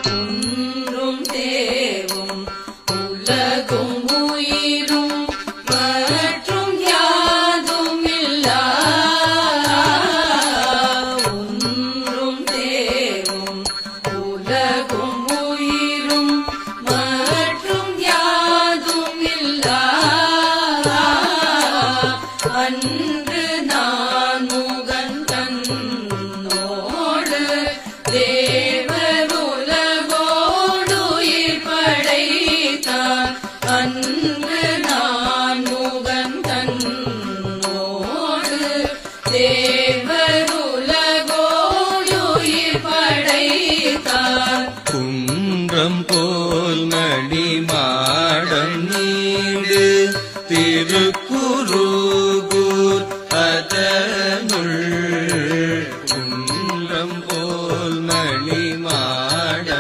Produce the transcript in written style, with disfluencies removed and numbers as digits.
ஒன்றும் தேவும் உலகும் உயிரும் மற்றும் யாதும் இல்லா ஒன்றும் தேவும் உலகும் உயிரும் மற்றும் யாதும் இல்லா அன்று நான் முகன் தன்னோடு தேவருலகோடுயிர் படைத்தான் அன்று நான் முகன் தன்னோடு தேவருலகோடுயிர் படைத்தான் குன்றம்